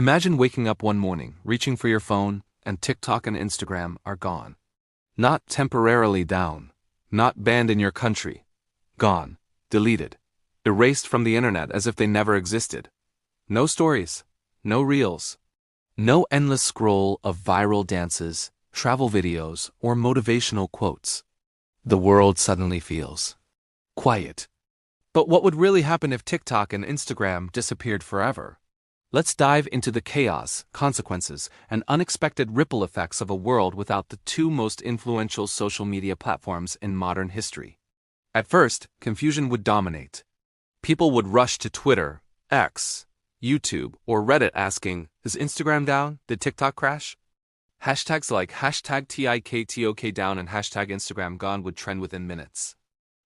Imagine waking up one morning, reaching for your phone, and TikTok and Instagram are gone. Not temporarily down. Not banned in your country. Gone. Deleted. Erased from the internet as if they never existed. No stories. No reels. No endless scroll of viral dances, travel videos, or motivational quotes. The world suddenly feels quiet. But what would really happen if TikTok and Instagram disappeared forever? Let's dive into the chaos, consequences, and unexpected ripple effects of a world without the two most influential social media platforms in modern history. At first, confusion would dominate. People would rush to Twitter, X, YouTube, or Reddit asking, "Is Instagram down? Did TikTok crash?" Hashtags like #TikTok down and #Instagram gone would trend within minutes.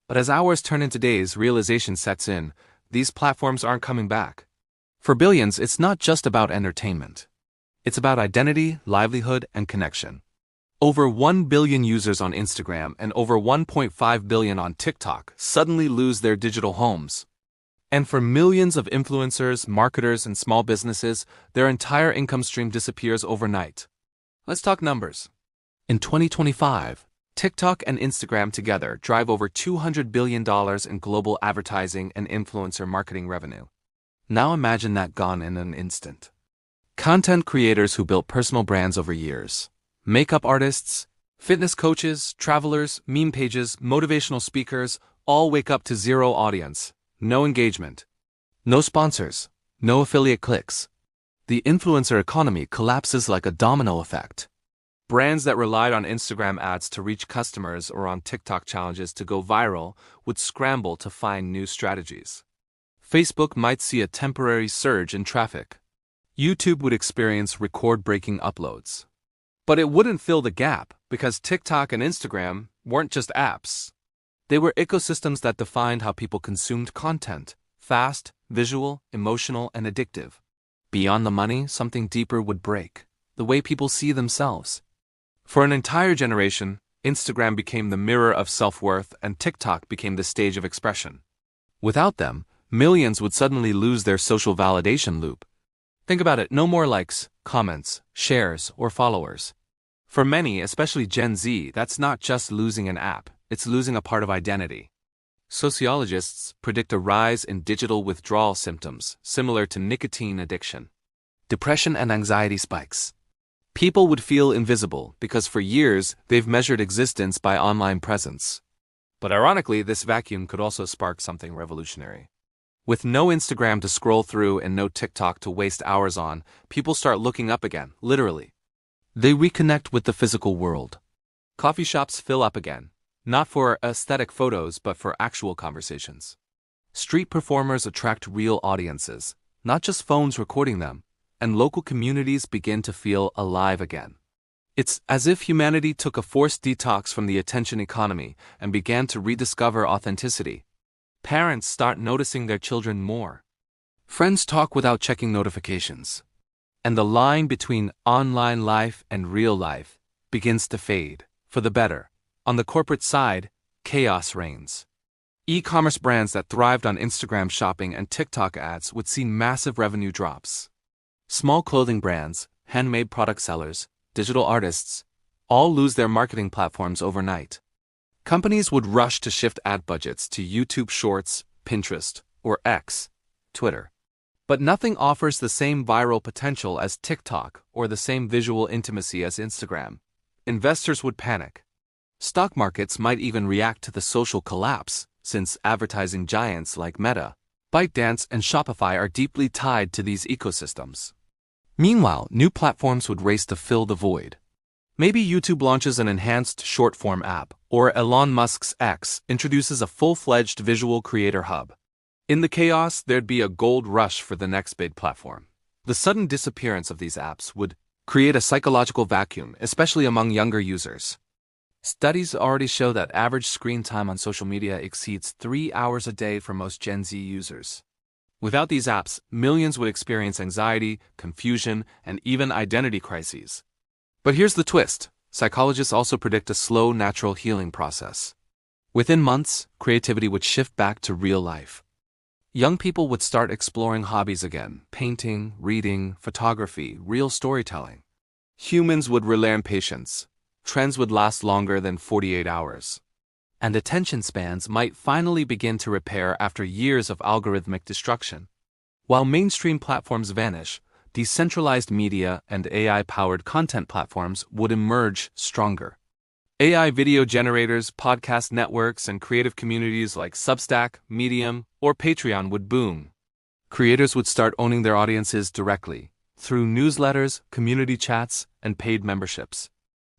But as hours turn into days, realization sets in: these platforms aren't coming back. For billions, it's not just about entertainment. It's about identity, livelihood, and connection. Over 1 billion users on Instagram and over 1.5 billion on TikTok suddenly lose their digital homes. And for millions of influencers, marketers, and small businesses, their entire income stream disappears overnight. Let's talk numbers. In 2025, TikTok and Instagram together drive over $200 billion in global advertising and influencer marketing revenue. Now imagine that gone in an instant. Content creators who built personal brands over years, makeup artists, fitness coaches, travelers, meme pages, motivational speakers, all wake up to zero audience, no engagement, no sponsors, no affiliate clicks. The influencer economy collapses like a domino effect. Brands that relied on Instagram ads to reach customers or on TikTok challenges to go viral would scramble to find new strategies. Facebook might see a temporary surge in traffic. YouTube would experience record-breaking uploads. But it wouldn't fill the gap because TikTok and Instagram weren't just apps. They were ecosystems that defined how people consumed content: fast, visual, emotional, and addictive. Beyond the money, something deeper would break: the way people see themselves. For an entire generation, Instagram became the mirror of self-worth and TikTok became the stage of expression. Without them, millions would suddenly lose their social validation loop. Think about it, no more likes, comments, shares, or followers. For many, especially Gen Z, that's not just losing an app, it's losing a part of identity. Sociologists predict a rise in digital withdrawal symptoms, similar to nicotine addiction. Depression and anxiety spikes. People would feel invisible because for years they've measured existence by online presence. But ironically, this vacuum could also spark something revolutionary. With no Instagram to scroll through and no TikTok to waste hours on, people start looking up again, literally. They reconnect with the physical world. Coffee shops fill up again, not for aesthetic photos but for actual conversations. Street performers attract real audiences, not just phones recording them, and local communities begin to feel alive again. It's as if humanity took a forced detox from the attention economy and began to rediscover authenticity. Parents start noticing their children more. Friends talk without checking notifications. And the line between online life and real life begins to fade, for the better. On the corporate side, chaos reigns. E-commerce brands that thrived on Instagram shopping and TikTok ads would see massive revenue drops. Small clothing brands, handmade product sellers, digital artists, all lose their marketing platforms overnight. Companies would rush to shift ad budgets to YouTube Shorts, Pinterest, or X, Twitter. But nothing offers the same viral potential as TikTok or the same visual intimacy as Instagram. Investors would panic. Stock markets might even react to the social collapse, since advertising giants like Meta, ByteDance, and Shopify are deeply tied to these ecosystems. Meanwhile, new platforms would race to fill the void. Maybe YouTube launches an enhanced short-form app, or Elon Musk's X introduces a full-fledged visual creator hub. In the chaos, there'd be a gold rush for the next big platform. The sudden disappearance of these apps would create a psychological vacuum, especially among younger users. Studies already show that average screen time on social media exceeds 3 hours a day for most Gen Z users. Without these apps, millions would experience anxiety, confusion, and even identity crises. But here's the twist. Psychologists also predict a slow, natural healing process. Within months, creativity would shift back to real life. Young people would start exploring hobbies again: painting, reading, photography, real storytelling. Humans would relearn patience. Trends would last longer than 48 hours. And attention spans might finally begin to repair after years of algorithmic destruction. While mainstream platforms vanish, decentralized media and AI-powered content platforms would emerge stronger. AI video generators, podcast networks, and creative communities like Substack, Medium, or Patreon would boom. Creators would start owning their audiences directly, through newsletters, community chats, and paid memberships.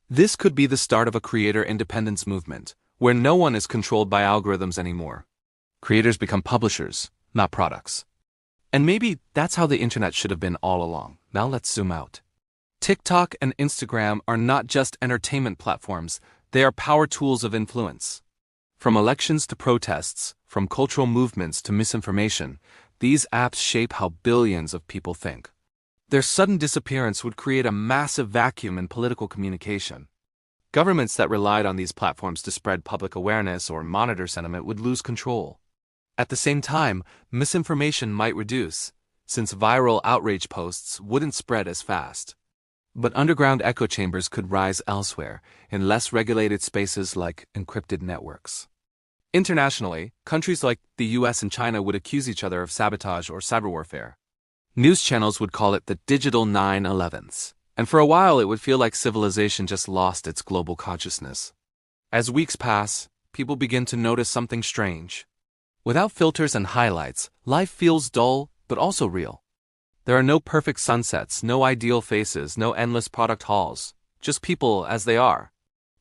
This could be the start of a creator independence movement, where no one is controlled by algorithms anymore. Creators become publishers, not products. And maybe that's how the internet should have been all along. Now let's zoom out. TikTok and Instagram are not just entertainment platforms, they are power tools of influence. From elections to protests, from cultural movements to misinformation, these apps shape how billions of people think. Their sudden disappearance would create a massive vacuum in political communication. Governments that relied on these platforms to spread public awareness or monitor sentiment would lose control. At the same time, misinformation might reduce, since viral outrage posts wouldn't spread as fast. But underground echo chambers could rise elsewhere, in less regulated spaces like encrypted networks. Internationally, countries like the US and China would accuse each other of sabotage or cyber warfare. News channels would call it the digital 9/11s, and for a while it would feel like civilization just lost its global consciousness. As weeks pass, people begin to notice something strange. Without filters and highlights, life feels dull, but also real. There are no perfect sunsets, no ideal faces, no endless product hauls, just people as they are.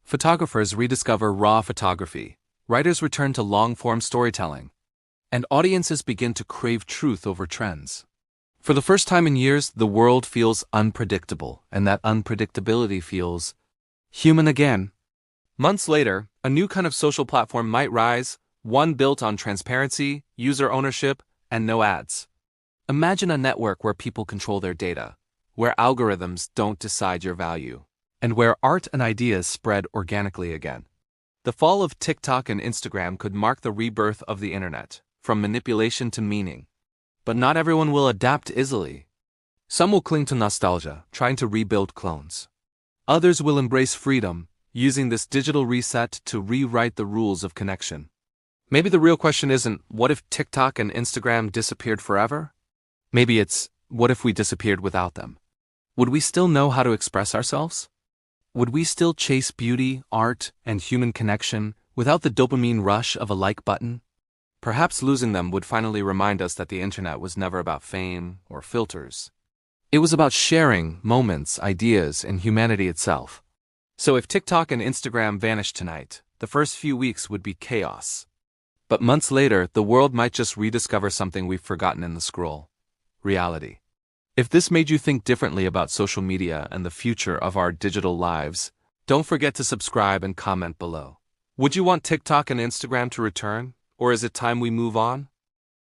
Photographers rediscover raw photography, writers return to long-form storytelling, and audiences begin to crave truth over trends. For the first time in years, the world feels unpredictable, and that unpredictability feels human again. Months later, a new kind of social platform might rise, one built on transparency, user ownership, and no ads. Imagine a network where people control their data, where algorithms don't decide your value, and where art and ideas spread organically again. The fall of TikTok and Instagram could mark the rebirth of the internet, from manipulation to meaning. But not everyone will adapt easily. Some will cling to nostalgia, trying to rebuild clones. Others will embrace freedom, using this digital reset to rewrite the rules of connection. Maybe the real question isn't, what if TikTok and Instagram disappeared forever? Maybe it's, what if we disappeared without them? Would we still know how to express ourselves? Would we still chase beauty, art, and human connection without the dopamine rush of a like button? Perhaps losing them would finally remind us that the internet was never about fame or filters. It was about sharing moments, ideas, and humanity itself. So if TikTok and Instagram vanished tonight, the first few weeks would be chaos. But months later, the world might just rediscover something we've forgotten in the scroll: reality. If this made you think differently about social media and the future of our digital lives, don't forget to subscribe and comment below. Would you want TikTok and Instagram to return, or is it time we move on?